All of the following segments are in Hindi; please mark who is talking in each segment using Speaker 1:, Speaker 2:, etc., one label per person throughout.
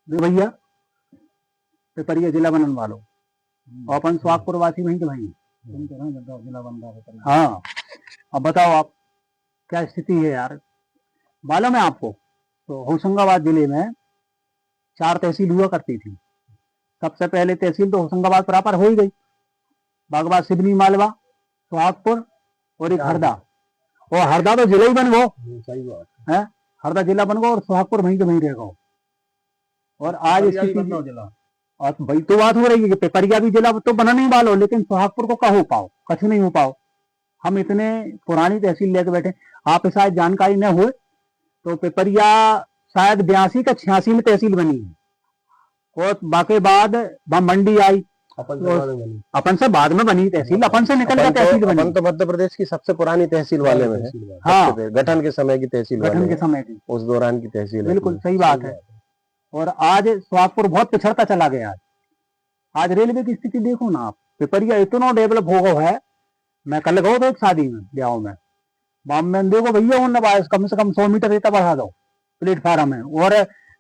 Speaker 1: भैया पिपरिया जिला बनन वालों और अपन सुहागपुर वासी वहीं के भाई जिला बन रहा है। हाँ, अब बताओ आप क्या स्थिति है यार। मालूम है आपको तो होशंगाबाद जिले में 4 तहसील हुआ करती थी। सबसे पहले तहसील तो होशंगाबाद प्रॉपर हो ही गई, बागबाद, सिवनी, मालवा, सुहागपुर और एक हरदा। और हरदा तो जिला ही बन गो। सही बात है, हरदा जिला बन गो और सुहागपुर वहीं के वहीं रह गो। और आज जिला और भाई तो बात हो रही है कि पिपरिया भी जिला तो बना नहीं वालो, लेकिन सुहागपुर को का हो पाओ, कछ नहीं हो पाओ। हम इतने पुरानी तहसील लेके बैठे, आप शायद जानकारी न हो तो पिपरिया शायद 82 का 86 में तहसील बनी है और बाकी बाद मंडी आई, अपन से बाद में बनी तहसील, अपन से निकल कर तहसील बनी।
Speaker 2: अपन तो मध्य प्रदेश की सबसे पुरानी तहसील वाले में है। हाँ, गठन के समय की तहसील,
Speaker 1: गठन के समय की,
Speaker 2: उस दौरान की तहसील।
Speaker 1: बिल्कुल सही बात है। और आज सुहागपुर बहुत पिछड़ता चला गया। आज रेलवे की स्थिति देखो ना आप, पिपरिया इतना डेवलप हो गया है। मैं कल गया था एक शादी में, ब्याह में, में देखो भैया उन्होंने कम से कम 100 मीटर रेता बढ़ा दो प्लेटफार्म है, और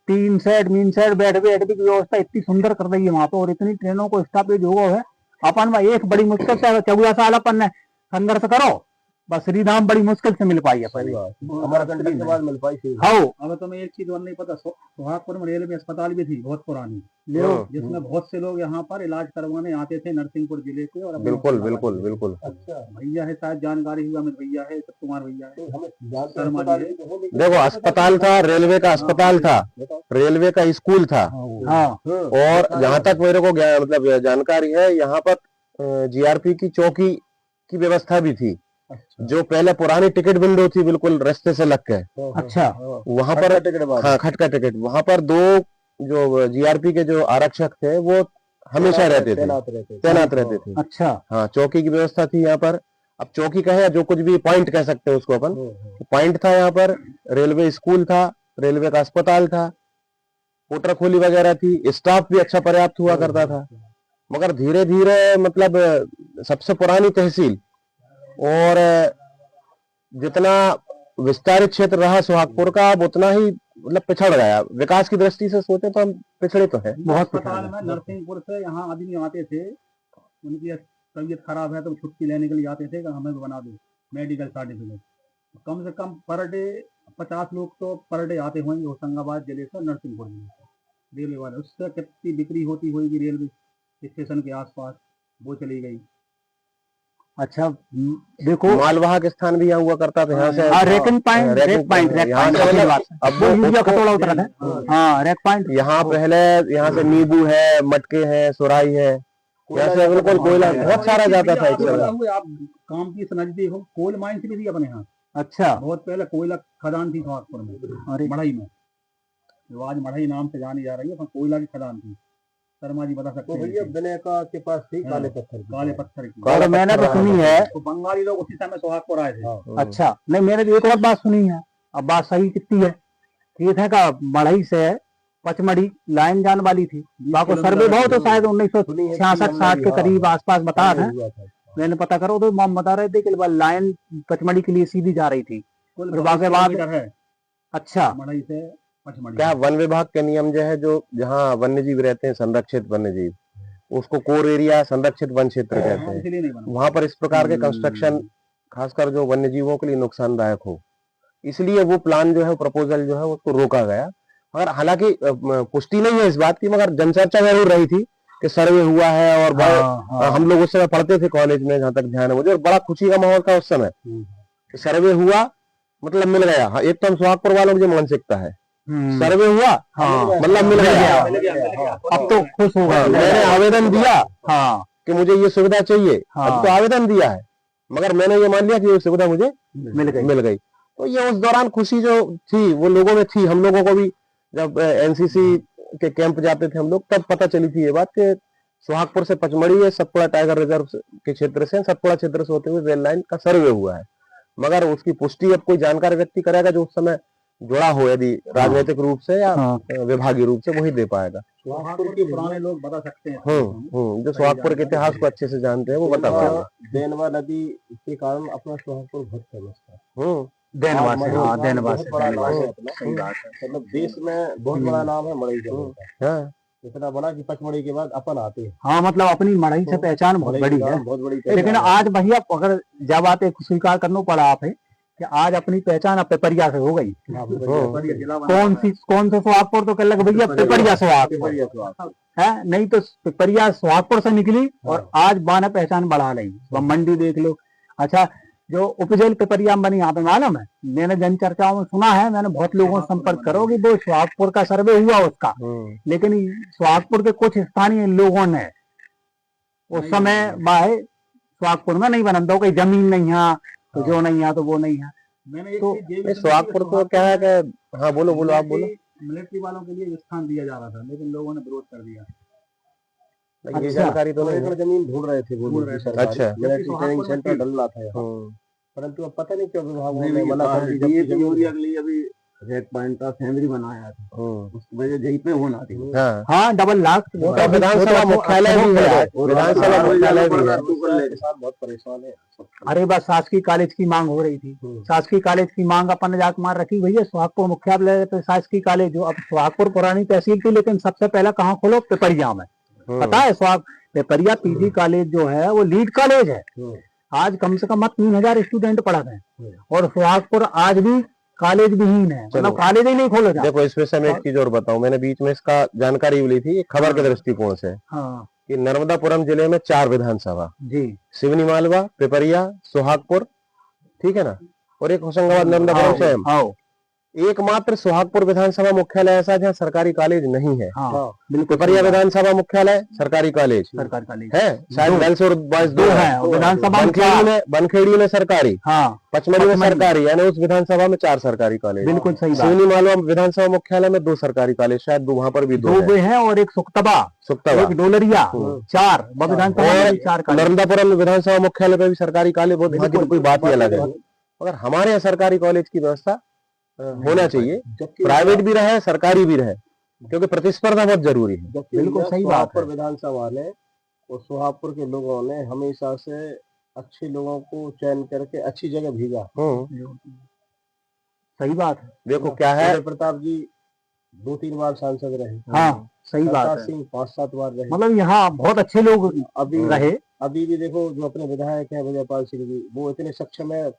Speaker 1: 3 सेट मीन सेट बैठ की व्यवस्था इतनी सुंदर कर रही है वहां पर, और इतनी ट्रेनों को स्टॉपेज हो गया है। अपन एक बड़ी मुश्किल से 14 साल अपन ने संघर्ष करो, बस श्रीधाम बड़ी मुश्किल से मिल पाई है।
Speaker 2: हमारा कंडक्टर के बाद मिल पाई थी।
Speaker 1: हाँ, अब तो मैं एक चीज और नहीं पता, सुहागपुर में रेलवे अस्पताल भी थी बहुत पुरानी, जिसमें बहुत से लोग यहाँ पर इलाज करवाने आते थे, नरसिंहपुर जिले के। और
Speaker 2: बिल्कुल बिल्कुल बिल्कुल।
Speaker 1: अच्छा भैया है, शायद जानकारी हुआ, अमित भैया है, कुमार भैया है।
Speaker 2: देखो, अस्पताल था, रेलवे का अस्पताल था, रेलवे का स्कूल था।
Speaker 1: हाँ,
Speaker 2: और जहाँ तक मेरे को मतलब जानकारी है, यहाँ पर जीआरपी की चौकी की व्यवस्था भी थी। अच्छा। जो पहले पुरानी टिकट विंडो थी, बिल्कुल रास्ते से लग के।
Speaker 1: अच्छा,
Speaker 2: वहां पर हाँ, खटका टिकट, वहां पर 2 जो जीआरपी के जो आरक्षक थे वो हमेशा रहते थे, तैनात रहते थे।
Speaker 1: अच्छा,
Speaker 2: हाँ, चौकी की व्यवस्था थी यहाँ पर। अब चौकी कहे जो कुछ भी, पॉइंट कह सकते हैं उसको अपन, पॉइंट था यहाँ पर। रेलवे स्कूल था, रेलवे का अस्पताल था, पोटर खोली वगैरह थी, स्टाफ भी अच्छा पर्याप्त हुआ करता था। मगर धीरे धीरे मतलब सबसे पुरानी तहसील और जितना विस्तारित क्षेत्र रहा सुहागपुर का, अब उतना ही मतलब पिछड़ गया। विकास की दृष्टि से सोचे तो हम पिछड़े तो है बहुत।
Speaker 1: अस्पताल में नरसिंहपुर से यहाँ आदमी आते थे, उनकी तबीयत खराब है तो छुट्टी लेने के लिए आते थे कि हमें भी बना दो मेडिकल सर्टिफिकेट। कम से कम पर डे 50 लोग तो पर डे आते होंगे होशंगाबाद जिले से, नरसिंहपुर जिले से रेलवे वाले। उससे कितनी बिक्री होती होगी रेलवे स्टेशन के आसपास, वो चली गई। अच्छा देखो,
Speaker 2: मालवाहक स्थान भी यहाँ हुआ करता था, यहाँ से
Speaker 1: रेक पॉइंट
Speaker 2: यहाँ पहले यहाँ से नींबू है, मटके हैं, सुराई है, यहाँ से बिल्कुल कोयला बहुत सारा जाता था।
Speaker 1: आप काम की नजदीक हो, कोल माइंस भी थी अपने यहाँ। अच्छा, बहुत पहले कोयला खदान थी सुहागपुर में, मढ़ई में, जो आज मढ़ई नाम से जानी जा रही है, कोयला की खदान थी। शर्मा जी बता सकते हैं। भैया बिनेका के पास थी काले पत्थर की। और मैंने तो सुनी है तो बंगाली लोग उसी समय सुहागपुर आए थे। अच्छा, नहीं मैंने भी एक और बात सुनी है, अब बात सही कितनी है, ये था का मढ़ई से पचमढ़ी लाइन जाने वाली थी। बाकी सर्वे बहुत तो शायद 1966-60 के करीब आसपास बता रहे हैं, मैंने पता करो तो हम बता रहे थे कि लाइन पचमढ़ी के लिए सीधी जा रही थी। बाकी बाद है। अच्छा, मढ़ई से
Speaker 2: क्या वन विभाग के नियम जो है, जो जहाँ वन्य जीव रहते हैं, संरक्षित वन्य जीव, उसको कोर एरिया संरक्षित वन क्षेत्र कहते हैं। वहां पर इस प्रकार के कंस्ट्रक्शन खासकर जो वन्य जीवों के लिए नुकसानदायक हो, इसलिए वो प्लान जो है, प्रपोजल जो है, उसको रोका गया। मगर हालांकि पुष्टि नहीं है इस बात की, मगर जनचर्चा जरूर रही थी कि सर्वे हुआ है। और हम लोग उस समय पढ़ते थे कॉलेज में, जहाँ तक ध्यान है मुझे, और बड़ा खुशी का माहौल था उस समय। सर्वे हुआ मतलब मिल गया। एक तो हम सुहागपुर वालों की जो मानसिकता है, सर्वे हुआ मतलब मिल गया, अब तो खुश हो गया। मैंने आवेदन दिया कि मुझे ये सुविधा चाहिए, अब तो आवेदन दिया है, मगर मैंने ये मान लिया कि ये सुविधा मुझे मिल गई। तो ये उस दौरान खुशी जो थी वो लोगों में थी। हम लोगों को भी जब एनसीसी के कैंप जाते थे हम लोग, तब पता चली थी ये बात कि सुहागपुर से पचमढ़ी है, सतपुड़ा टाइगर रिजर्व के क्षेत्र से, सतपुड़ा क्षेत्र से होते हुए रेल लाइन का सर्वे हुआ है। मगर उसकी पुष्टि अब कोई जानकार व्यक्ति करेगा जो उस समय जुड़ा हो, यदि राजनीतिक रूप से या विभागीय रूप से, वही दे पाएगा।
Speaker 1: सुहागपुर के पुराने लोग बता सकते हैं,
Speaker 2: जो सुहागपुर के इतिहास को अच्छे से जानते हैं वो बता पाएंगे।
Speaker 1: देनवा नदी के कारण अपना सुहागपुर बहुत फेमस था। देनवासी, हाँ
Speaker 2: बहुत
Speaker 1: देनवासी,
Speaker 2: बड़ा नाम है
Speaker 1: देनवासी।
Speaker 2: अपना।
Speaker 1: सही बात है।
Speaker 2: मतलब देश में बहुत बड़ा नाम है मड़ई का। हाँ, इतना बड़ा कि पचमढ़ी के बाद अपन आते हैं।
Speaker 1: हाँ मतलब अपनी मड़ई से पहचान बहुत
Speaker 2: मड़ई
Speaker 1: बड़ी
Speaker 2: का
Speaker 1: है।
Speaker 2: बहुत बड़ी
Speaker 1: लेकिन
Speaker 2: पहचान है।
Speaker 1: आज भैया अगर जब बात एक स्वीकार करना पड़ा आप है कि आज अपनी पहचान अब पिपरिया से हो गई। कौन से सुहागपुर तो कह लगे भैया पिपरिया सुहागपुर है, नहीं तो पिपरिया सुहागपुर से निकली और आज बाना पहचान बढ़ा रही। वह मंडी देख लो। अच्छा, जो उपजेल पिपरिया में बनी यहाँ पे मालूम है, मैंने जन चर्चाओं में सुना है, मैंने बहुत लोगों से संपर्क करो कि वो सुहागपुर का सर्वे हुआ उसका, लेकिन सुहागपुर के कुछ स्थानीय लोगों ने उस समय बाहे सुहागपुर में नहीं बना दो, कोई जमीन नहीं है तो जो नहीं है तो वो नहीं है। मैंने तो
Speaker 2: सुहागपुर को क्या है कि, हाँ बोलो बोलो, आप बोलो।
Speaker 1: मिलिट्री वालों के लिए स्थान दिया जा रहा था, लेकिन लोगों ने विरोध कर दिया।
Speaker 2: ये जानकारी तो नहीं, जमीन ढूंढ रहे थे वो लोग। अच्छा,
Speaker 1: मिलिट्री ट्रेनिंग सेंटर
Speaker 2: डल रहा था, परंतु अब पता नहीं क्यों विभाग ने मना कर दिया।
Speaker 1: के लिए अभी रेड पॉइंट का फैमिली बनाया था, उसकी वजह यहीं पे होना थी।
Speaker 2: हाँ,
Speaker 1: हाँ डबल लाख
Speaker 2: विधानसभा मुख्यालय भी है, विधानसभा मुख्यालय भी है। बहुत परेशान है।
Speaker 1: अरे बस शासकीय कॉलेज की मांग हो रही थी, शासकीय कॉलेज की मांग अपन ने जाकर मार रखी भैया सुहागपुर मुख्यालय पे शासकीय कॉलेज। जो अब सुहागपुर पुरानी तहसील थी, लेकिन सबसे पहला कहाँ खोलो, पिपरिया में। पता है पिपरिया पीजी कॉलेज जो है वो लीड कॉलेज है। आज कम से कम 3000 स्टूडेंट पढ़ते हैं, और सुहागपुर आज भी कॉलेज विहीन है, मतलब कॉलेज ही नहीं खोला।
Speaker 2: देखो इसमें से मैं एक चीज और बताऊं, मैंने बीच में इसका जानकारी ली थी खबर के दृष्टिकोण से।
Speaker 1: हाँ,
Speaker 2: कि नर्मदापुरम जिले में 4 विधानसभा
Speaker 1: जी,
Speaker 2: सिवनी मालवा, पिपरिया, सुहागपुर, ठीक है ना, और एक होशंगाबाद नर्मदापुरम स्वयं। एकमात्र सुहागपुर विधानसभा मुख्यालय ऐसा जहाँ सरकारी कॉलेज नहीं है। पिपरिया विधानसभा मुख्यालय सरकारी कॉलेज है, शायद गर्ल्स और बॉयज 2 है।
Speaker 1: विधानसभा
Speaker 2: बनखेड़ी में सरकारी,
Speaker 1: हाँ,
Speaker 2: पचमढ़ी में सरकारी, यानी उस विधानसभा में 4 सरकारी कॉलेज।
Speaker 1: बिल्कुल सही बात।
Speaker 2: सिवनी मालवा विधानसभा मुख्यालय में 2 सरकारी कॉलेज, शायद वहाँ पर भी 2
Speaker 1: है, और एक सुक्तबा, एक डोलरिया, 4 विधानसभा।
Speaker 2: नर्मदापुरम विधानसभा मुख्यालय पे भी सरकारी कॉलेज, बहुत कोई बात ही अलग है। मगर हमारे यहाँ सरकारी कॉलेज की व्यवस्था होना चाहिए, प्राइवेट भी रहे सरकारी भी रहे, क्योंकि प्रतिस्पर्धा बहुत जरूरी है।
Speaker 1: बिल्कुल सही बात है।
Speaker 2: विधानसभा ने और सुहागपुर के लोगों ने हमेशा से अच्छे लोगों को चयन करके अच्छी जगह भेजा।
Speaker 1: सही बात है।
Speaker 2: देखो क्या है, प्रताप जी 2-3 बार सांसद रहे।
Speaker 1: हाँ सही बात है।
Speaker 2: सिंह 5-7 बार रहे।
Speaker 1: मतलब यहाँ बहुत अच्छे लोग
Speaker 2: अभी
Speaker 1: रहे।
Speaker 2: अभी भी देखो जो अपने विधायक हैं विजयपाल सिंह जी, वो इतने सक्षम है,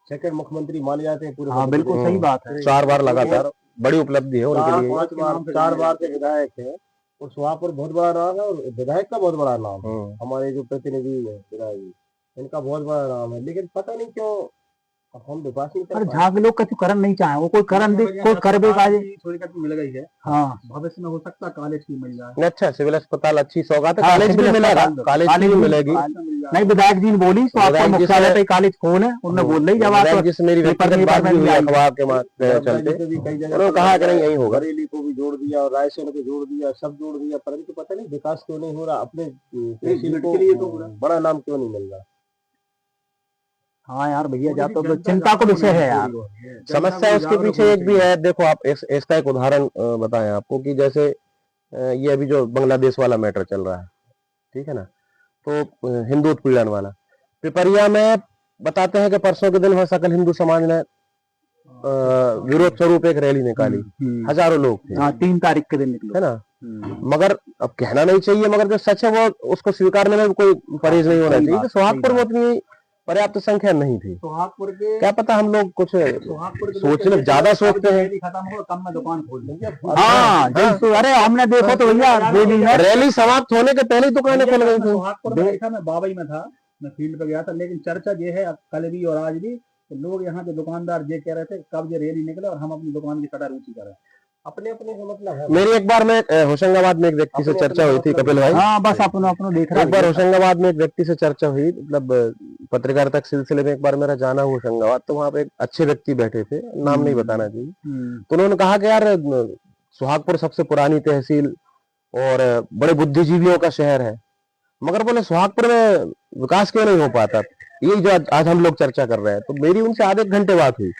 Speaker 2: सेकंड मुख्यमंत्री माने जाते हैं पूरे।
Speaker 1: हाँ बिल्कुल सही बात है।
Speaker 2: 4 बार लगातार, बड़ी उपलब्धि है उनके लिए। 4 बार के विधायक है, और सुहागपुर बहुत बड़ा नाम है, और विधायक का बहुत बड़ा नाम है। हमारे जो प्रतिनिधि है विधायक जी, इनका बहुत बड़ा नाम है, लेकिन पता नहीं क्यों हम विकास नहीं कर
Speaker 1: जहाँ के लोग कछु करन नहीं चाहे, वो कोई करन दे, कोई करबे काजे थोड़ी कछु मिल गई है। हाँ, भविष्य में हो सकता है कॉलेज की मिल जाए।
Speaker 2: अच्छा, सिविल अस्पताल अच्छी सौगात है, कॉलेज भी मिलेगा, कॉलेज भी मिलेगी।
Speaker 1: नहीं, विधायक जी ने बोली तो आपको मुख्यालय पे कॉलेज खोल है, उन्होंने बोल रही। जब आप
Speaker 2: जिस मेरी व्यक्तिगत बात भी हुई अखबार के चलते, उन्होंने कहा कि नहीं यही होगा। बरेली को भी जोड़ दिया और रायसेन को जोड़ दिया, सब जोड़ दिया, परंतु पता नहीं विकास क्यों नहीं हो रहा, अपने तहसील को बड़ा नाम क्यों नहीं मिल रहा।
Speaker 1: हाँ यार भैया, जा तो चिंता को विषय है यार।
Speaker 2: समस्या उसके पीछे एक भी है। देखो आप इसका एक उदाहरण बताएं आपको, कि जैसे ये अभी जो बांग्लादेश वाला मैटर चल रहा है, ठीक है ना, तो हिंदू उत्पीड़न वाला, पिपरिया में बताते हैं कि परसों के दिन वह सकल हिंदू समाज ने विरोध स्वरूप एक रैली निकाली, हजारों लोग थे।
Speaker 1: 3 तारीख के दिन निकले,
Speaker 2: है ना। मगर अब कहना नहीं चाहिए, मगर जो सच है वो उसको स्वीकारने में कोई परहेज नहीं होना चाहिए। तो सुहागपुर में उतनी पर्याप्त संख्या नहीं थी।
Speaker 1: सुहागपुर के
Speaker 2: क्या पता, हम लोग कुछ सोचने ज्यादा सोचते हैं।
Speaker 1: खत्म हो कम में दुकान खोल देंगे। हाँ, अरे हमने देखो तो भैया
Speaker 2: रैली समाप्त होने के पहले दुकानें खुल गई थी।
Speaker 1: सुहागपुर में था, मैं बाबई में था, मैं फील्ड पे गया था, लेकिन चर्चा ये है कल भी और आज भी, तो लोग यहाँ के दुकानदार ये कह रहे थे कब ये रैली निकले और हम अपनी दुकान की कटार ऊंची करें। अपने अपने मतलब है।
Speaker 2: मेरी एक बार में होशंगाबाद में एक व्यक्ति से चर्चा हुई थी, कपिल भाई।
Speaker 1: हाँ बस अपना देख रहा।
Speaker 2: एक बार होशंगाबाद में एक व्यक्ति से चर्चा हुई, मतलब पत्रकारिता के सिलसिले में एक बार मेरा जाना हुआ होशंगाबाद, तो वहाँ पे एक अच्छे व्यक्ति बैठे थे, नाम नहीं बताना चाहिए। तो उन्होंने कहा कि यार सुहागपुर सबसे पुरानी तहसील और बड़े बुद्धिजीवियों का शहर है, मगर बोले सुहागपुर में विकास क्यों नहीं हो पाता। यही जो आज हम लोग चर्चा कर रहे हैं। तो मेरी उनसे आधे घंटे बात हुई।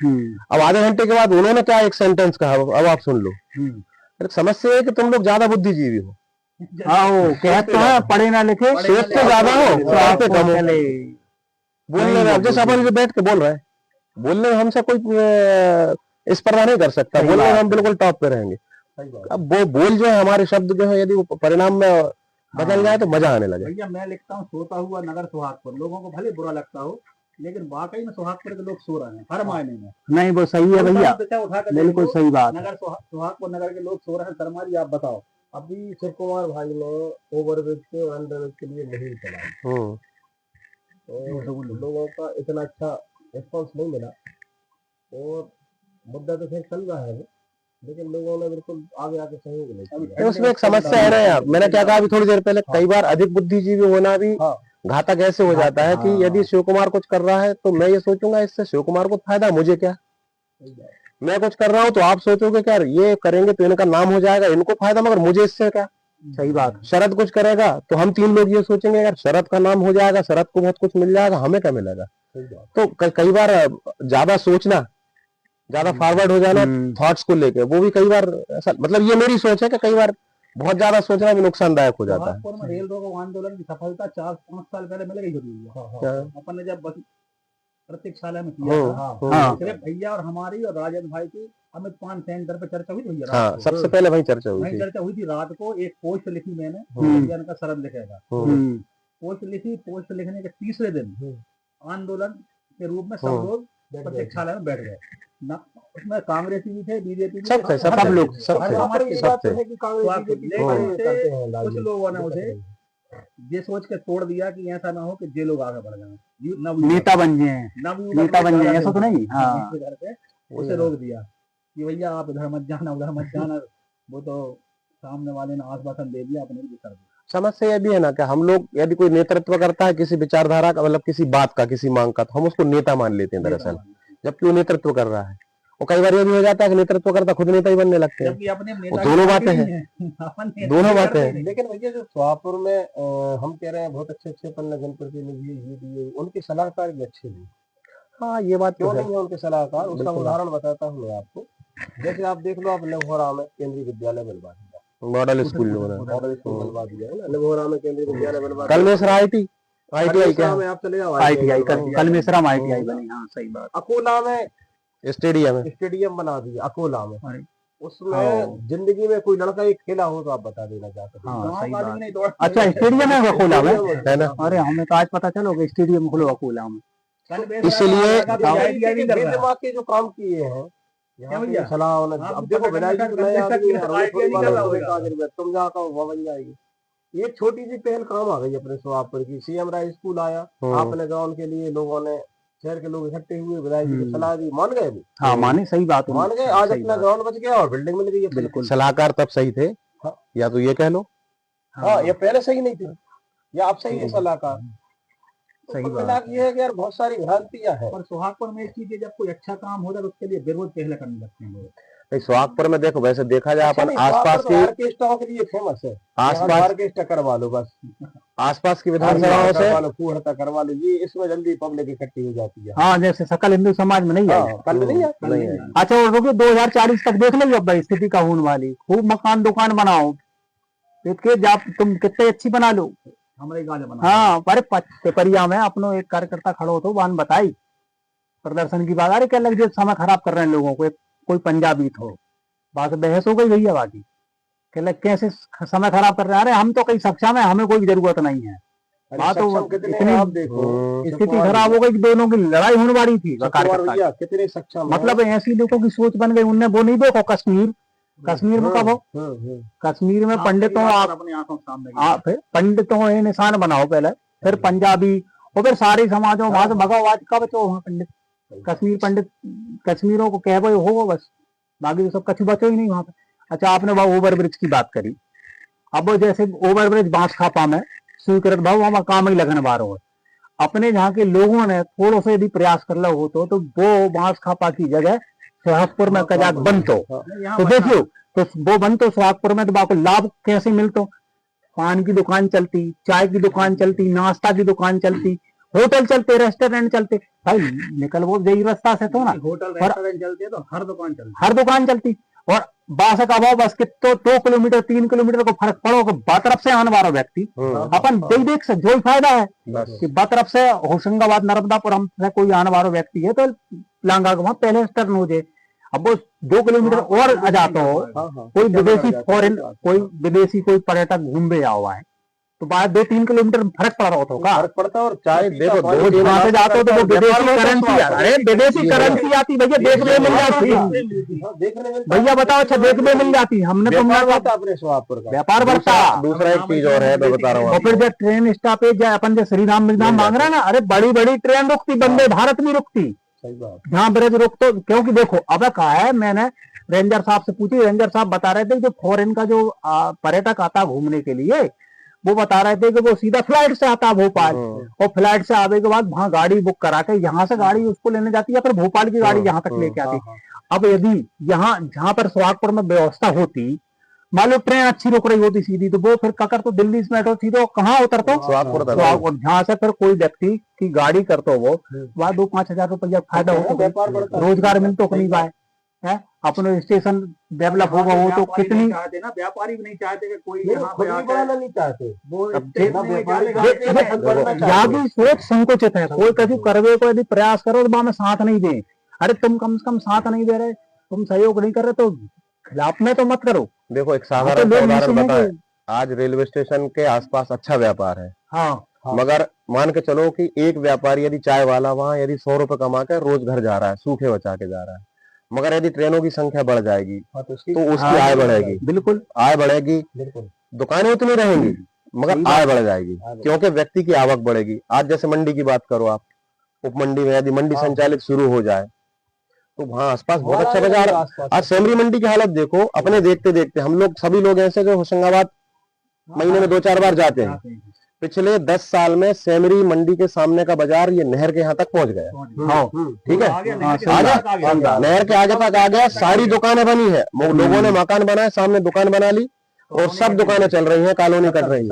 Speaker 2: अब आधे घंटे के बाद उन्होंने क्या एक सेंटेंस कहा, अब आप सुन लो। समस्या है कि तुम लोग ज्यादा बुद्धिजीवी हो।
Speaker 1: कहते हैं पढ़े ना लिखे,
Speaker 2: सोचते ज्यादा हो, कम हो। बोलने में जैसे अपन बैठ के बोल रहे हैं, बोलने में हमसे कोई स्पर्धा नहीं कर सकता, बोलने में हम बिल्कुल टॉप पे रहेंगे। अब वो बोल जो है हमारे शब्द जो है यदि वो परिणाम में बदल जाए तो मजा आने लगे।
Speaker 1: भैया मैं लिखता हूँ सोता हुआ नगर सुहागपुर, लोगों को भले बुरा लगता हो लेकिन वाकई में सुहागपुर के लोग सो रहे हैं हर मायने में। नहीं वो सही है भैया, बिल्कुल सही बात। नगर सुहागपुर नगर के लोग सो रहे हैं। शर्मा जी आप बताओ।
Speaker 3: अभी शिव कुमार भाई ने ओवरब्रिज के अंडरब्रिज के लिए नहीं चलाई, तो लोगों का इतना अच्छा रिस्पॉन्स नहीं मिला और मुद्दा तो फिर चल रहा है, लेकिन लोगों ने बिल्कुल आगे आके सहयोग नहीं किया।
Speaker 2: उसमें एक समस्या है ना यार, मैंने क्या कहा अभी थोड़ी देर पहले, कई बार अधिक बुद्धिजीवी होना भी घातक ऐसे हो जाता है कि यदि शिव कुमार कुछ कर रहा है तो मैं ये सोचूंगा इससे शिव कुमार को फायदा, मुझे क्या। मैं कुछ कर रहा हूँ तो आप सोचोगे क्या ये करेंगे तो इनका नाम हो जाएगा, इनको फायदा, मगर मुझे इससे क्या। सही बात। शरद कुछ करेगा तो हम 3 लोग ये सोचेंगे यार शरद का नाम हो जाएगा, शरद को बहुत कुछ मिल जाएगा, हमें क्या मिलेगा। तो कई बार ज्यादा सोचना, ज्यादा फॉरवर्ड हो जाना थॉट्स को लेकर, वो भी कई बार ऐसा, मतलब ये मेरी सोच है कि कई बार बहुत ज्यादा सोचना भी नुकसानदायक हो जाता है।
Speaker 1: रेल रोको आंदोलन की सफलता 4-5 साल पहले मिल गई होती है। अपन ने जब प्रतीक्षालय में किया था, सिर्फ भैया और हमारी और राजन भाई की अमित पान सेंटर पे चर्चा हुई थी।
Speaker 2: हाँ, सबसे पहले वही चर्चा
Speaker 1: हुई थी। रात को एक पोस्ट लिखी मैंने, भैया का शरद लिखेगा। पोस्ट लिखी, पोस्ट लिखने के तीसरे दिन आंदोलन के रूप में सब लोग प्रतीक्षालय में बैठ गए ना। उसमें कांग्रेसी भी थे, बीजेपी भी थे, सब लोग। कुछ लोगों ने उसे ये सोच के तोड़ दिया कि ऐसा ना हो कि जे लोग आगे बढ़ जाए, नेता बन जाए, ऐसा तो नहीं। हाँ, उसे रोक दिया कि भैया आप इधर मत जाना, उधर मत जाना। वो तो सामने वाले ने आश्वासन दे दिया, अपने भी कर दिया।
Speaker 2: समस्या यह भी है ना कि हम लोग यदि कोई नेतृत्व करता है किसी विचारधारा का, मतलब किसी बात का, किसी मांग का, तो हम उसको नेता मान लेते हैं दरअसल, जबकि वो नेतृत्व कर रहा है। और कई बार ये भी हो जाता है कि नेतृत्व करता खुद नेता ही बनने लगते हैं। दोनों बातें हैं, दोनों बातें हैं।
Speaker 3: लेकिन भैया जो सोहागपुर में हम कह रहे हैं बहुत अच्छे अच्छे जनप्रतिनिधि, उनके सलाहकार भी अच्छे नहीं।
Speaker 2: हाँ, ये बात
Speaker 3: क्यों नहीं है उनके सलाहकार? उसका उदाहरण बताता हूँ मैं आपको। जैसे आप देख लो, आप लघोरा में केंद्रीय विद्यालय बनवा दिया,
Speaker 2: मॉडल स्कूल
Speaker 3: बनवा दिया है ना, लघोरा में केंद्रीय विद्यालय बनवा दिया।
Speaker 2: कल मिश्रा ITI
Speaker 3: क्या में आप चले जाओ,
Speaker 1: कल मिश्रा ITI बनी। हाँ, सही बात।
Speaker 3: अकोला में
Speaker 2: स्टेडियम
Speaker 3: बना दिया, अकोला में। उसमें जिंदगी में कोई लड़का एक खेला हो तो आप बता देना चाहते हैं।
Speaker 1: अच्छा, स्टेडियम है अकोला में, है ना? अरे हमें तो आज पता चलो कि स्टेडियम खोलो अकोला में।
Speaker 2: इसलिए
Speaker 3: दिमाग के जो काम किए हैं सलाह, अब देखो तुम जहाँ का वो बन जाएगी। ये छोटी सी पहल काम आ गई अपने सोहागपुर की। CM राय स्कूल आया, आपने ग्राउंड के लिए लोगों ने, शहर के लोग इकट्ठे हुए, विधायक जी को सलाह दी, मान गए भी।
Speaker 1: हाँ, माने, सही बात,
Speaker 3: मान गए। आज अपना ग्राउंड बच गया और बिल्डिंग मिल गई है।
Speaker 2: बिल्कुल। सलाहकार तब सही थे, या तो ये कह लो।
Speaker 3: हाँ, ये पहले सही नहीं थे, या अब सही है सलाहकार।
Speaker 1: सही
Speaker 3: बात ये है कि यार बहुत सारी भ्रांतियां हैं।
Speaker 1: और सोहागपुर में एक चीज है, जब कोई अच्छा काम होता है तो उसके लिए विरोध पहले करने लगते हैं लोग।
Speaker 2: सोहागपुर में देखो, वैसे देखा जाए अपन आसपास की
Speaker 3: ऑर्केस्ट्रा के लिए फेमस है,
Speaker 2: आसपास
Speaker 3: ऑर्केस्ट्रा करवा लो, बस
Speaker 2: आसपास की विधानसभाओं से
Speaker 3: पूर्णता करवा लो, ये इसमें जल्दी पब्लिक इकट्ठी हो जाती है।
Speaker 1: हाँ, जैसे सकल हिंदू समाज में नहीं है,
Speaker 3: कल नहीं है।
Speaker 1: अच्छा, और रुको 2040 तक देख लो अब स्थिति का होने वाली। खूब मकान दुकान बनाओ, तुम कितने अच्छी बना लो हमारे गांव में। हाँ, पर पेपरिया में अपनो एक कार्यकर्ता खड़ो तो वान बताई प्रदर्शन की बात। अरे क्या लग जो समय खराब कर रहे हैं लोगों को, कोई पंजाबी थो, बात बहस हो गई भैया। बाकी क्या लग कैसे समय खराब कर रहे हैं? अरे हम तो कई सक्षम है, हमें कोई जरूरत नहीं है। बात तो इतनी स्थिति खराब हो गई, दोनों की लड़ाई होने वाली थी।
Speaker 3: कितने सक्षम,
Speaker 1: मतलब ऐसी लोगों की सोच बन गई। उनने वो नहीं देखो कश्मीर में कब हो, कश्मीर में पंडितों अपनी आंखों सामने पंडितों ने निशान बनाओ पहले, फिर पंजाबी और फिर सारे समाजों वहां से भगाओ। आज का बचो वहाँ पंडित, पंडित कश्मीरों को कह हो बस, बाकी तो सब कछु बचो ही नहीं वहां पे। अच्छा, आपने वो ओवरब्रिज की बात करी। अब वो जैसे ओवरब्रिज बांसखापा में स्वीकृत भाव वहां काम ही लगने बार हो, अपने जहाँ के लोगों ने थोड़ा सा यदि प्रयास कर लो हो तो वो बांसखापा की जगह सोहागपुर में कजाक बन तो देखियो, तो वो बन तो सोहागपुर में तो बाको लाभ कैसे मिलतो? पान की दुकान चलती, चाय की दुकान चलती, नाश्ता की दुकान चलती, होटल चलते, रेस्टोरेंट चलते। भाई निकल वो यही रास्ता से तो ना, होटल रेस्टोरेंट चलते तो हर दुकान चलती। और बास का भाव बस कितो 2 किलोमीटर 3 किलोमीटर को फर्क पड़ो कि बा तरफ से आने वाला व्यक्ति अपन देख से जो फायदा है कि बा तरफ से होशंगाबाद नर्मदापुरम से कोई आने वाला व्यक्ति है तो लांगा का वहां पहले टर्न हो जाए। अब वो 2 किलोमीटर और आ जाता हो, कोई विदेशी फॉरेन कोई विदेशी कोई पर्यटक घूमने आओ है तो बाहर 2-3 किलोमीटर फर्क पड़ रहा होता
Speaker 2: फर्क पड़ता है। और चाहे देखो
Speaker 1: वहां से जाते हो तो वो विदेशी करेंसी अरे विदेशी करेंसी आती भैया देखने मिल जाती भैया बताओ। अच्छा देखने मिल जाती हमने तो
Speaker 3: अपने सोहागपुर का
Speaker 1: व्यापार बढ़ता।
Speaker 2: दूसरा एक चीज और है मैं बता रहा हूँ।
Speaker 1: और फिर जब ट्रेन स्टॉपेज जाए अपन जो श्री राम मिर्जाम मांग रहा है ना, अरे बड़ी बड़ी ट्रेन रुकती, वंदे भारत नहीं रुकती जहाँ ब्रिज रुक तो। क्योंकि देखो अब कहा है मैंने रेंजर साहब से पूछी, रेंजर साहब बता रहे थे जो फॉरेन का जो पर्यटक आता घूमने के लिए वो बता रहे थे कि वो सीधा फ्लाइट से आता भोपाल और फ्लाइट से आने के बाद वहां गाड़ी बुक करा के यहाँ से गाड़ी उसको लेने जाती है, फिर भोपाल की गाड़ी यहाँ तक लेके आती। अब यदि यहाँ जहाँ पर सोहागपुर में व्यवस्था होती, मान लो ट्रेन अच्छी रुक रही होती सीधी, तो वो फिर ककर तो दिल्ली से बैठो सीधे कहाँ उतरते हो, जहाँ से फिर कोई व्यक्ति की गाड़ी करते हो वो वहाँ 2-5 हजार रुपया फायदा हो, रोजगार मिलता कहीं बाय है, अपने स्टेशन डेवलप होगा वो तो कितनी चाहते ना, व्यापारी भी नहीं चाहते कि कोई यहाँ पे नहीं चाहते वो भी सोच संकुचित है। कोई कभी करवे को यदि प्रयास करो तो में साथ नहीं दे, अरे तुम कम से कम साथ नहीं दे रहे, तुम सहयोग नहीं कर रहे तो खिलाफ में तो मत करो।
Speaker 2: देखो एक साधारण उदाहरण बताएं, आज रेलवे स्टेशन के आसपास अच्छा व्यापार है, मगर मान के चलो कि एक व्यापारी यदि चाय वाला वहां यदि 100 रुपए कमा के रोज घर जा रहा है, सूखे बचा के जा रहा है, मगर यदि ट्रेनों की संख्या बढ़ जाएगी तो उसकी आय बढ़ेगी, बिल्कुल आय बढ़ेगी, दुकानें उतनी रहेंगी मगर आय बढ़ जाएगी क्योंकि व्यक्ति की आवक बढ़ेगी। आज जैसे मंडी की बात करो आप, उप मंडी में यदि मंडी संचालित शुरू हो जाए तो वहाँ आसपास बहुत अच्छा बाजार। आज सेमरी मंडी की हालत देखो, अपने देखते देखते हम लोग सभी लोग ऐसे जो होशंगाबाद महीने में 2-4 बार जाते हैं, पिछले 10 साल में सेमरी मंडी के सामने का बाजार ये नहर के यहाँ तक पहुंच गया। ठीक है, आगे नहर के आगे तक आ गया, सारी दुकानें बनी है, लोगों ने मकान बनाए, सामने दुकान बना ली और सब दुकानें चल रही हैं, कॉलोनी कट रही है।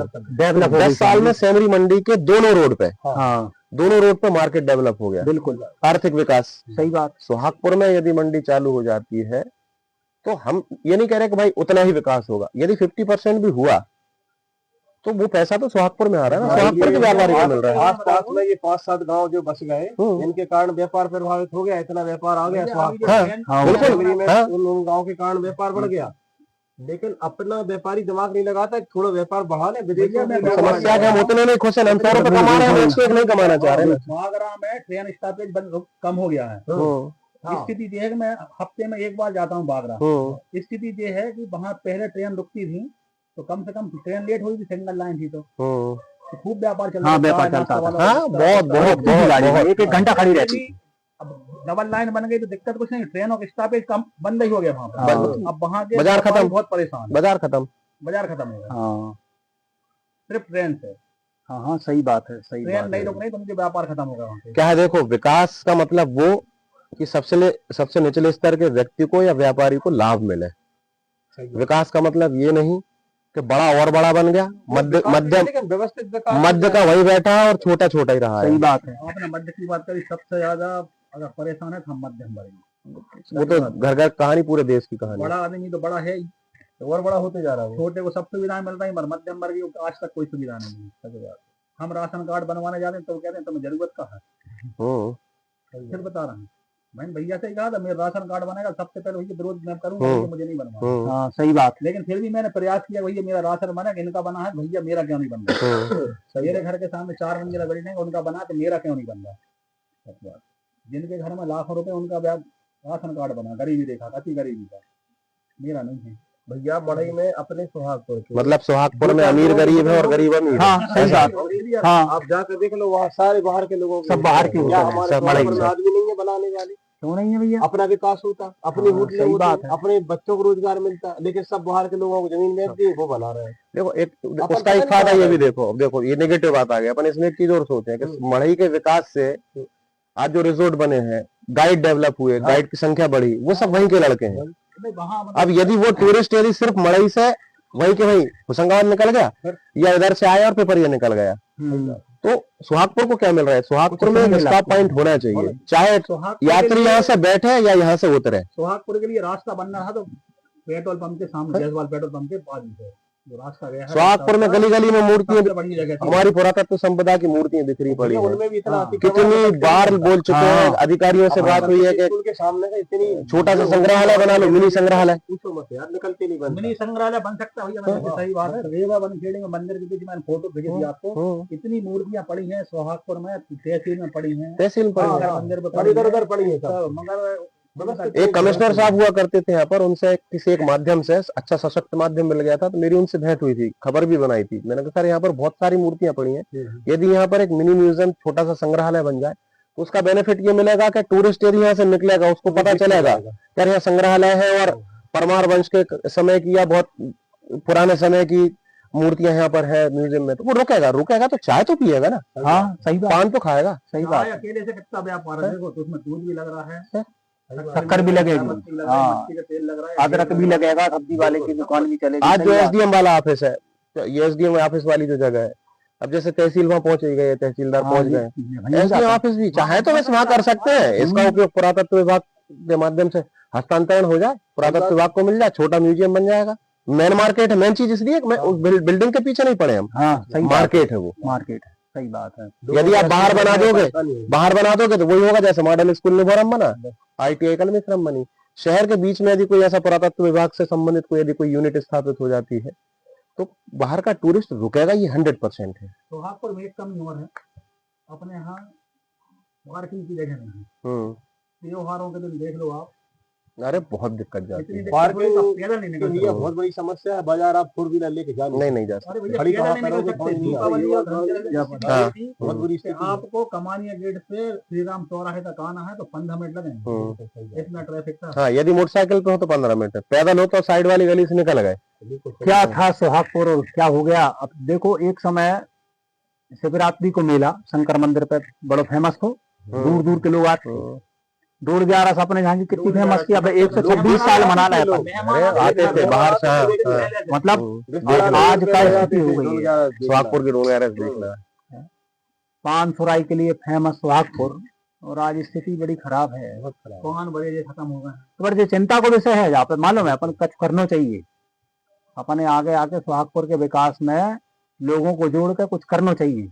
Speaker 2: 10 साल में सेमरी मंडी के दोनों रोड पे मार्केट डेवलप हो गया, बिल्कुल आर्थिक विकास। सही बात। सोहागपुर में यदि मंडी चालू हो जाती है तो हम ये नहीं कह रहे कि भाई उतना ही विकास होगा, यदि 50% भी हुआ तो वो पैसा तो सोहागपुर में आ रहा है ना, सोहागपुर के व्यापारी को मिल रहा है।
Speaker 3: आसपास में ये 5-7 गांव जो बस गए इनके कारण व्यापार प्रभावित हो गया, इतना व्यापार आ गया सोहागपुर में, उन गाँव के कारण व्यापार बढ़ गया। लेकिन अपना व्यापारी दिमाग नहीं लगाता, थोड़ा व्यापार बढ़ा ले। विदेशों में
Speaker 2: समस्या है हम उतने नहीं खुश हैं, हम 100 रुपए कमा रहे हैं, 101 नहीं कमाना चाह रहे हैं।
Speaker 1: आगरा में ट्रेन स्टॉपेज कम हो गया है। स्थिति ये है कि मैं हफ्ते में 1 बार जाता हूँ बागरा। स्थिति ये है कि वहाँ पहले ट्रेन रुकती थी तो कम से कम ट्रेन लेट हुई थी, सिंगल लाइन थी तो खूब व्यापार चलता था, व्यापार चलता था, बहुत 1-1 घंटा खड़ी रहती। अब डबल लाइन बन गई तो दिक्कत कुछ नहीं, ट्रेनों के स्टॉपेज कम बंद ही हो गया वहाँ पर। अब वहाँ के
Speaker 2: बाजार खत्म,
Speaker 1: बहुत परेशान,
Speaker 2: बाजार खत्म
Speaker 1: हो गया सिर्फ ट्रेन से। हाँ सही बात है, सही ट्रेन नहीं रुक नहीं तो मुझे व्यापार खत्म होगा वहाँ पे।
Speaker 2: क्या है, देखो विकास का मतलब वो कि सबसे निचले स्तर के व्यक्ति को या व्यापारी को लाभ मिले। विकास का मतलब ये नहीं कि बड़ा और बड़ा बन गया, मध्य का वही बैठा और छोटा छोटा ही रहा है। सही बात है।
Speaker 1: आपने मध्य की बात करी, सबसे ज्यादा अगर परेशान है तो हम मध्यम वर्ग,
Speaker 2: वो तो घर घर कहानी, पूरे देश की कहानी।
Speaker 1: बड़ा आदमी तो बड़ा है ही, तो और बड़ा होते जा रहा है, छोटे को सब सुविधाएं मिल रही है, मध्यम वर्ग को आज तक कोई सुविधा नहीं मिली। हम राशन कार्ड बनवाने जाते हैं तो कहते हैं तुम्हें जरूरत का है, फिर बता रहा हूँ मैंने भैया से कहा था मेरा राशन कार्ड बनेगा सबसे पहले भैया विरोध मैं करूंगा, मुझे नहीं बनवाना। हाँ सही बात। लेकिन फिर भी मैंने प्रयास किया, भैया मेरा राशन बना, इनका बना है, भैया मेरा क्यों नहीं बन रहा। मेरे घर के सामने 4 मंजिला बिल्डिंग है, उनका बना तो मेरा क्यों नहीं बन रहा। जिनके घर में लाखों रुपए उनका राशन कार्ड बना, गरीबी देखा, अति गरीबी का, मेरा नहीं है। भैया बड़ई में अपने सोहागपुर के,
Speaker 2: मतलब सोहागपुर में अमीर गरीब है और गरीब अमीर। हाँ सही बात।
Speaker 3: आप जाकर देख लो, वहाँ सारे बाहर के लोगों, सब बाहर के, हमारे आदमी नहीं है बनाने वाले, क्यों नहीं है भैया। अपना विकास होता, अपनी होटलें होती, अपने बच्चों को रोजगार मिलता, लेकिन सब बाहर के लोगों को जमीन बेच दी, वो बना रहे हैं।
Speaker 2: देखो एक उसका एक फायदा ये भी देखो ये नेगेटिव बात आ गया, अपन इसमें एक चीज और सोचते हैं कि मढ़ई के विकास से आज जो रिजोर्ट बने हैं, गाइड डेवलप हुए, गाइड की संख्या बढ़ी, वो सब वहीं के लड़के हैं। अब यदि वो टूरिस्ट यदि सिर्फ मढ़ई से वहीं के वहीं होशंगाबाद निकल गया या इधर से आया और पेपरिया निकल गया, तो सोहागपुर को क्या मिल रहा है? सोहागपुर में स्टॉप पॉइंट होना चाहिए, चाहे यात्री यहाँ से बैठे या यहाँ से उतरे।
Speaker 1: सोहागपुर के लिए रास्ता बनना था तो पेट्रोल पंप के सामने, जयसवाल पेट्रोल पंप के पास है जो रास्ता गया है।
Speaker 2: सोहागपुर में गली गली में मूर्तियां,
Speaker 1: बड़ी जगह थी।
Speaker 2: हमारी पुरातत्व संपदा की मूर्तियां बिखरी पड़ी है।
Speaker 3: उनमें भी इतना
Speaker 2: कितनी बार बोल चुके हैं, अधिकारियों से बात हुई है कि
Speaker 3: उनके सामने से इतनी
Speaker 2: छोटा सा संग्रहालय बना लो, मिनी संग्रहालय।
Speaker 3: पूछो मत यार, निकलती नहीं बंद।
Speaker 1: मिनी संग्रहालय बन सकता है भैया, सही बात है। रेवा बनखेड़ी में मंदिर के बीच में फोटो भेजी थी आपको, इतनी मूर्तियां पड़ी हैं सोहागपुर में, तहसील में पड़ी हैं,
Speaker 2: तहसील पड़ी है,
Speaker 1: मंदिर पे
Speaker 3: इधर उधर पड़ी है सब।
Speaker 1: मगर
Speaker 2: एक कमिश्नर साहब हुआ करते थे यहाँ पर, उनसे किसी एक माध्यम से अच्छा सशक्त माध्यम मिल गया था, तो मेरी उनसे भेंट हुई थी, खबर भी बनाई थी। मैंने कहा सर यहाँ पर बहुत सारी मूर्तियां पड़ी हैं, यदि यहाँ पर एक मिनी म्यूजियम, छोटा सा संग्रहालय बन जाए तो उसका बेनिफिट ये मिलेगा कि टूरिस्ट यदि यहाँ से निकलेगा उसको पता चलेगा यार यहाँ संग्रहालय है और परमार वंश के समय की या बहुत पुराने समय की मूर्तियां यहाँ पर है म्यूजियम में, तो वो रुकेगा तो चाय तो पिएगा ना।
Speaker 1: हाँ सही बात,
Speaker 2: पान तो खाएगा।
Speaker 1: सही बात। अकेले से कितना व्यापार है, देखो तो उसमें दूध भी लग रहा है, शक्कर भी लगेगी, हाँ अदरक भी लगेगा, सब्जी वाले की दुकान भी चलेगी।
Speaker 2: आज जो एसडीएम वाला ऑफिस है, ये एसडीएम ऑफिस वाली जो जगह है, अब जैसे तहसील वहां पहुंच गए, तहसीलदार पहुंच गए, एसडीएम ऑफिस भी चाहे तो वैसे वहां कर सकते हैं। इसका उपयोग पुरातत्व विभाग के माध्यम से हस्तांतरण हो जाए, पुरातत्व विभाग को मिल जाए, छोटा म्यूजियम बन जाएगा। मेन मार्केट है, मेन चीज इसलिए बिल्डिंग के पीछे नहीं पड़े हम,
Speaker 1: हाँ सही
Speaker 2: मार्केट है वो,
Speaker 1: मार्केट है, सही बात है।
Speaker 2: यदि आप बाहर बना दोगे तो वही होगा जैसे मॉडल स्कूल निभोरम बना, ITI कलमेश्वरम बनी। शहर के बीच में यदि कोई ऐसा पुरातत्व विभाग से संबंधित कोई यदि कोई यूनिट स्थापित हो जाती है तो बाहर का टूरिस्ट रुकेगा, ये 100% है।
Speaker 1: सोहागपुर में एक कमी और है, अपने यहाँ पार्किंग की जगह नहीं है। त्योहारों के दिन देख लो आप,
Speaker 2: अरे बहुत दिक्कत जाती है,
Speaker 3: पार्किंग के लिए बहुत बड़ी समस्या है। बाजार आप 4 व्हीलर लेके जा
Speaker 2: नहीं जा सकते।
Speaker 3: बहुत बुरी स्थिति।
Speaker 1: आपको कमानिया गेट से श्री राम चौराहे तक आना है तो 15 मिनट लगेंगे, इतना ट्रैफिक था।
Speaker 2: हाँ, यदि मोटरसाइकिल पे हो तो 15 मिनट, पैदल हो तो साइड वाली गली से निकल गए।
Speaker 1: क्या था सोहागपुर और क्या हो गया। अब देखो एक समय शिवरात्रि को मेला शंकर मंदिर पे बड़ा फेमस हो, दूर दूर के लोग आते, रोड 11 से अपने यहाँ की कितनी फेमस थी, अब 126 साल मनाना है,
Speaker 2: आते थे बाहर से।
Speaker 1: मतलब आज का स्थिति हो गई है
Speaker 2: सोहागपुर की रोड देखना,
Speaker 1: पान सुराई के लिए फेमस सोहागपुर, और आज स्थिति बड़ी खराब है, कौन बड़े खत्म हो गए। तो बड़ी चिंता को विषय है, जहाँ पे मालूम है अपन कुछ करना चाहिए, अपने आगे आके सोहागपुर के विकास में लोगों को जोड़ कर कुछ करना चाहिए,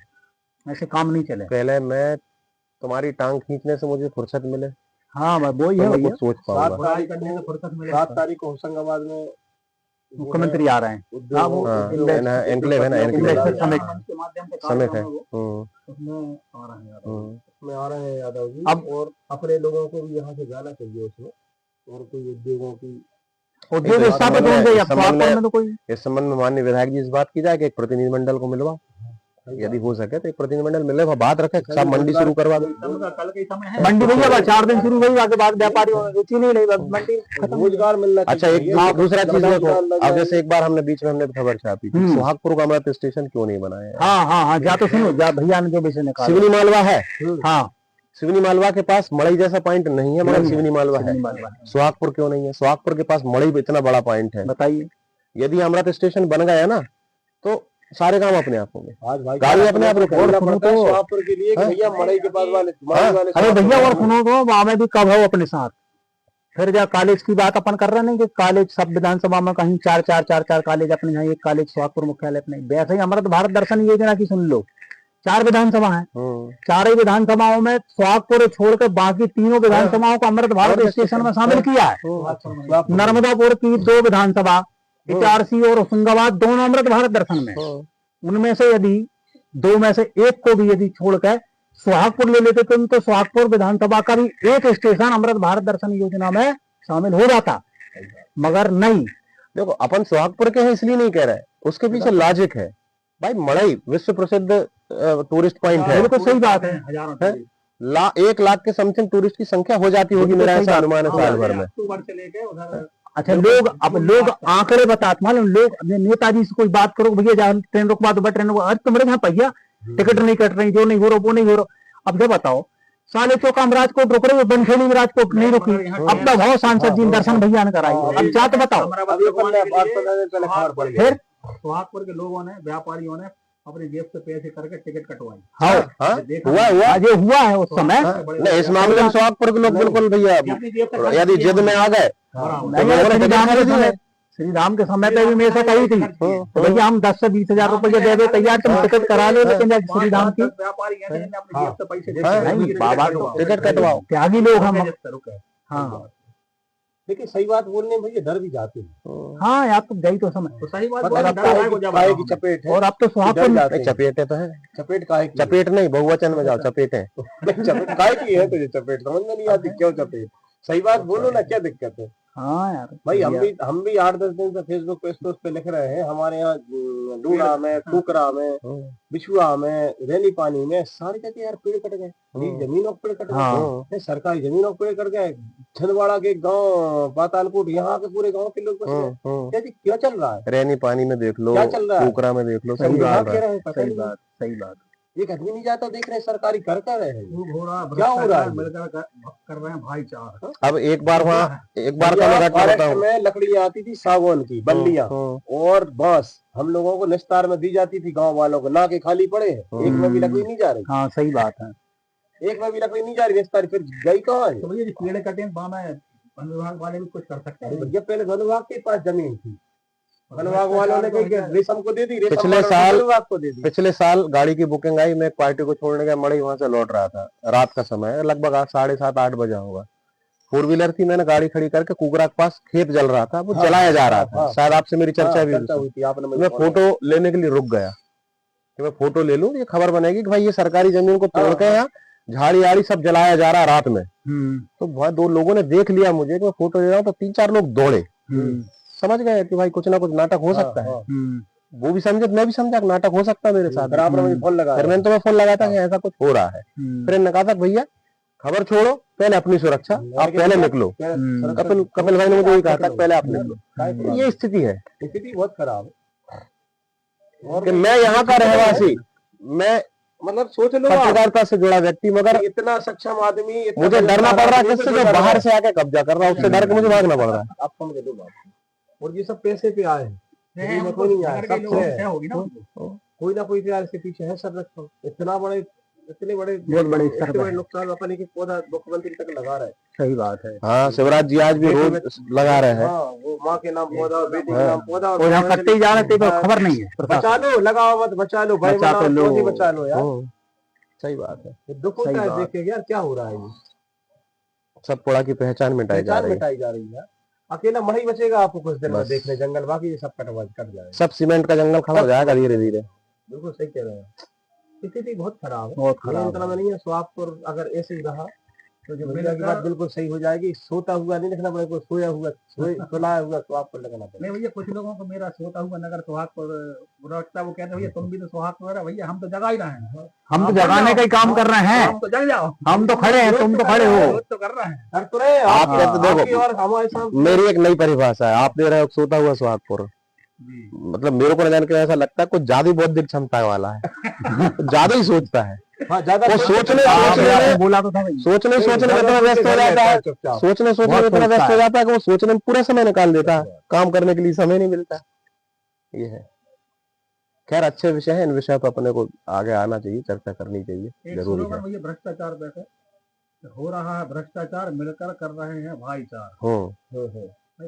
Speaker 1: ऐसे काम नहीं चले।
Speaker 2: पहले मैं तुम्हारी टांग खींचने से मुझे फुर्सत मिले,
Speaker 1: हाँ वो ही है,
Speaker 2: कुछ सोच पाऊंगा।
Speaker 3: 7 तारीख को होशंगाबाद में
Speaker 1: मुख्यमंत्री आ रहे हैं,
Speaker 2: एनक्लेव है ना, एनक्लेव समिट है,
Speaker 3: उसमें आ रहे हैं यादव जी। अब और अपने लोगों को भी यहाँ से जाना चाहिए उसमें, और कोई उद्योगों की
Speaker 1: उद्योग स्थापित होंगे।
Speaker 2: इस संबंध में माननीय विधायक जी इस बात की जाए कि एक प्रतिनिधिमंडल को मिलवा, यदि हो सके तो एक प्रतिनिधिमंडल मिले, वह बात रखे, सब मंडी शुरू करवा दो।
Speaker 1: मंडी भैया 4 दिन शुरू हुई, आगे बाद व्यापारी रुचि नहीं रही, मंडी
Speaker 3: रोजगार मिलना।
Speaker 2: अच्छा, एक दूसरा चीज देखो, अब जैसे एक बार हमने बीच में हमने खबर छापी थी, सोहागपुर का अमृत स्टेशन क्यों नहीं बनाया।
Speaker 1: हाँ, जा तो सुनो, जा भैया ने जो विषय निकाला,
Speaker 2: सिवनी मालवा है,
Speaker 1: हाँ
Speaker 2: सिवनी मालवा के पास मड़ई जैसा पॉइंट नहीं है, मगर सिवनी मालवा है। सोहागपुर क्यों नहीं है? सोहागपुर के पास मड़ई पे इतना बड़ा पॉइंट है,
Speaker 1: बताइए।
Speaker 2: यदि अमृत स्टेशन बन गया ना तो सारे काम अपने आप होंगे, गाड़ी अपने आप
Speaker 3: सोहागपुर के लिए भैया मड़ई के पास वाले।
Speaker 1: अरे भैया और सुनो तो वहां भी कब हो अपने साथ, फिर जा कॉलेज की बात अपन कर रहे नहीं कि कॉलेज सब विधानसभा में कहीं 4 कॉलेज, अपने यहाँ एक कॉलेज सोहागपुर मुख्यालय अपने। वैसे ही अमृत भारत दर्शन योजना की सुन लो, 4 विधानसभा है, 4 ही विधानसभाओं में सोहागपुर छोड़कर बाकी 3 विधानसभाओं को अमृत भारत स्टेशन में शामिल किया है। नर्मदापुर की 2 विधानसभा, इटारसी और होशंगाबाद, दोनों अमृत भारत दर्शन में। उनमें से यदि 2 में से एक को भी यदि छोड़कर सोहागपुर ले लेते तो सोहागपुर विधानसभा का भी एक स्टेशन अमृत भारत दर्शन योजना में शामिल हो जाता, मगर नहीं।
Speaker 2: देखो अपन सोहागपुर के हैं इसलिए नहीं कह रहे, उसके पीछे लॉजिक है भाई। मड़ई विश्व प्रसिद्ध टूरिस्ट पॉइंट है,
Speaker 1: बिल्कुल सही बात है।
Speaker 2: 1 लाख के समथिंग टूरिस्ट की संख्या हो जाती होगी, मेरा ऐसा अनुमान है साल भर में।
Speaker 1: अच्छा, लोग आंकड़े बताते, मालूम लोग अपने नेताजी से कोई बात करो, भैया ट्रेन रुकवा दो, ट्रेन आज तो मेरे यहाँ भैया टिकट नहीं कट रही, जो नहीं हो रहा वो नहीं हो रहा। अब जब बताओ साले चौक हम राजकोट रुक रहे, बनखेड़ी में राजकोट नहीं रुकी, अब तो भाव सांसद जी दर्शन भैया ने कराई, अब क्या तो बताओ। फिर सोहागपुर के लोगों ने, व्यापारियों ने अपने जेब से पैसे करके टिकट कटवाई। हुआ है उस समय।
Speaker 2: नहीं, इस मामले में सोहागपुर के लोग बिल्कुल भैया यदि जिद में आ गए
Speaker 1: श्री राम के समय पे भी मैं ऐसा कही थी तो भैया हम 10 से 20 हजार रुपये दे दे तैयार, तुम टिकट करा लो, लेकिन श्री राम की नहीं बाबा
Speaker 2: टिकट कटवाओ,
Speaker 1: त्यागी लोग हम। हाँ
Speaker 3: लेकिन सही बात बोलने में भैया डर भी जाते हैं।
Speaker 1: हाँ यार तुम गई तो समझ,
Speaker 3: तो सही बात
Speaker 1: और अब
Speaker 3: काहे की चपेट है,
Speaker 1: और अब तो
Speaker 2: चपेट चपेटे तो है,
Speaker 3: चपेट काहे की,
Speaker 2: चपेट नहीं बहुवचन में जाओ, चपेटे
Speaker 3: चपेट काहे की है, तुझे चपेट समझ में नहीं आती क्यों चपेट, सही बात बोलो ना, क्या दिक्कत है।
Speaker 1: हाँ यार
Speaker 3: भाई हम भी 8-10 दिन से फेसबुक पे इस पे लिख रहे हैं, हमारे यहाँ डूड़ा में, कुकरा में, बिछुआ में, रैली पानी में सारी जगह यार पेड़ कट गए, जमीनों के पेड़ कट गए, सरकारी जमीनों के पेड़ कट गए, छिंदवाड़ा के गांव पातालकोट यहाँ के पूरे गांव के लोग बस गए। क्या चल रहा है,
Speaker 2: रैनी पानी में देख लो,
Speaker 3: क्या चल रहा है,
Speaker 2: कुकरा में देख लो,
Speaker 1: सही बात सही बात।
Speaker 3: एक आदमी नहीं जाता, देख रहे सरकारी कर रहे हैं, क्या हो रहा है, मिलकर कर रहे हैं भाईचारा।
Speaker 2: अब एक बार का
Speaker 3: में लकड़ियां आती थी सागौन की बल्लियां और बांस, हम लोगों को निस्तार में दी जाती थी, गांव वालों को ना के खाली पड़े हैं, एक में भी लकड़ी नहीं जा रही।
Speaker 1: हाँ सही बात है,
Speaker 3: एक में भी लकड़ी नहीं जा रही निस्तार, फिर गई कहाँ है।
Speaker 1: तो भैया पेड़ कटे वन विभाग वाले भी कुछ कर सकते हैं।
Speaker 3: भैया पहले वन विभाग के पास जमीन थी, वन विभाग वालों ने रेशम को दे दी,
Speaker 2: पिछले साल गाड़ी की बुकिंग आई, मैं एक पार्टी को छोड़ने गया मड़ई, वहां से लौट रहा था, रात का समय लगभग 7:30-8 बजा होगा, 4 व्हीलर थी, मैंने गाड़ी खड़ी करके कुकरा के पास खेत जल रहा था, वो जलाया जा रहा था, शायद आपसे मेरी चर्चा भी हुई थी, मैं फोटो लेने के लिए रुक गया कि मैं फोटो ले लूं, ये खबर बनेगी कि भाई ये सरकारी जमीन को तोड़ के यहाँ झाड़ी आड़ी सब जलाया जा रहा है रात में। तो बहुत 2 लोगों ने देख लिया मुझे कि मैं फोटो ले रहा हूँ, तो 3-4 लोग दौड़े, समझ गए कि भाई कुछ ना कुछ नाटक हो सकता है। वो भी समझे, मैं भी समझा कि नाटक हो सकता है मेरे साथ। फिर मैंने तुम्हें फोन लगाया था कि ऐसा कुछ हो रहा है, फिर इन्होंने कहा था भैया खबर छोड़ो, पहले अपनी सुरक्षा, आप पहले निकलो। कपिल भाई ने मुझे कहा था पहले आप निकलो। ये स्थिति है,
Speaker 3: स्थिति बहुत खराब है।
Speaker 2: और मैं यहाँ का रहवासी, मैं
Speaker 3: मतलब सोच लो
Speaker 2: पत्रकारिता से जुड़ा व्यक्ति, मगर
Speaker 3: इतना सक्षम आदमी,
Speaker 2: मुझे डरना पड़ रहा है किससे, जो बाहर से आके कब्जा कर रहा है उससे डर के मुझे भागना पड़ रहा है।
Speaker 3: आप समझ लो बात, और ये सब पैसे पे आए हैं, कोई नहीं आया, कोई ना कोई प्यार के पीछे है संरक्षण। इतने बड़े नुकसान अपने के पौधा मुख्यमंत्री तक लगा रहे हैं।
Speaker 1: सही बात है।
Speaker 2: हाँ शिवराज जी आज भी रोज लगा रहे हैं,
Speaker 3: वो माँ के नाम पौधा, बेटी के नाम पौधा,
Speaker 1: और यहाँ कटते ही जा रहे थे तो खबर नहीं है।
Speaker 3: बचा लो, लगाओ मत, बचा लो भाई, बचा लो यार।
Speaker 2: सही बात है,
Speaker 3: दुख होता है देख के यार क्या हो रहा है, ये
Speaker 2: सब पुड़ा की पहचान मिटाई जा
Speaker 3: रही है। अकेला मड़ई बचेगा आपको कुछ दिन में देखने, जंगल बाकी ये सब कट जाएगा,
Speaker 2: सब सीमेंट का जंगल खड़ा हो जाएगा धीरे धीरे।
Speaker 3: बिल्कुल सही कह रहे हैं, स्थिति बहुत खराब है, बहुत खराब। मतलब नहीं है स्वास्थ्य अगर ऐसे ही रहा तो जो भैया की बात बिल्कुल सही हो जाएगी। सोता हुआ नहीं लिखना पड़ेगा, सोया हुआ सुलाया हुआ स्वाद पर लगना पड़ेगा।
Speaker 1: नहीं भैया कुछ लोगों को मेरा सोता हुआ नगर सुहाग पर बुरा लगता है, वो कहते हैं भैया तुम भी तो सुहाग पर, भैया हम तो जगा ही रहे हैं, हम तो जगाने का ही काम कर रहे हैं, हम तो जग जाओ, हम तो खड़े हैं, तुम तो खड़े हो, तो कर रहे हैं,
Speaker 3: कर तो रहे।
Speaker 2: आप देखो और हमारे साथ मेरी एक नई परिभाषा है, आप दे रहे हो सोता हुआ सुहागपुर, मतलब मेरे को न जान के ऐसा लगता है कुछ ज्यादा बौद्धिक क्षमता वाला है, ज्यादा ही सोचता है।
Speaker 3: हाँ, ज्यादा
Speaker 2: वो सोचने
Speaker 1: बोला तो था भाई,
Speaker 2: सोचने में इतना व्यस्त हो जाता है, सोचने में इतना व्यस्त हो जाता है कि वो सोचने में पूरा समय निकाल देता है, काम करने के लिए समय नहीं मिलता। ये है, खैर अच्छे विषय है, इन विषयों पर अपने को आगे आना चाहिए, चर्चा करनी चाहिए, जरूरी है।
Speaker 1: भ्रष्टाचार वैसे हो रहा है, भ्रष्टाचार मिलकर कर रहे हैं भाईचार।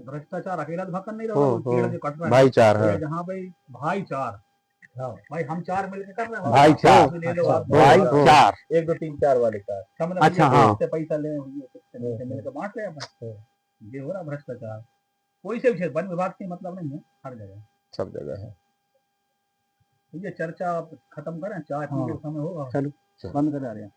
Speaker 1: भ्रष्टाचार अकेला तो भक्कन नहीं रहा,
Speaker 2: भाईचार है
Speaker 1: जहाँ भाई भाईचार, भाई हम 4 मिलकर कर रहे हैं
Speaker 2: भाईचार, भाईचार
Speaker 3: 1 2 3 4 वाले 4।
Speaker 1: अच्छा हाँ, पैसा ले मिलकर बांट रहे हैं, ये हो रहा भ्रष्टाचार। कोई से विषय वन विभाग से मतलब नहीं है, हर जगह
Speaker 2: सब जगह है।
Speaker 1: ये चर्चा खत्म करें, चाय पीने का समय होगा, चलो बंद कर रहे हैं।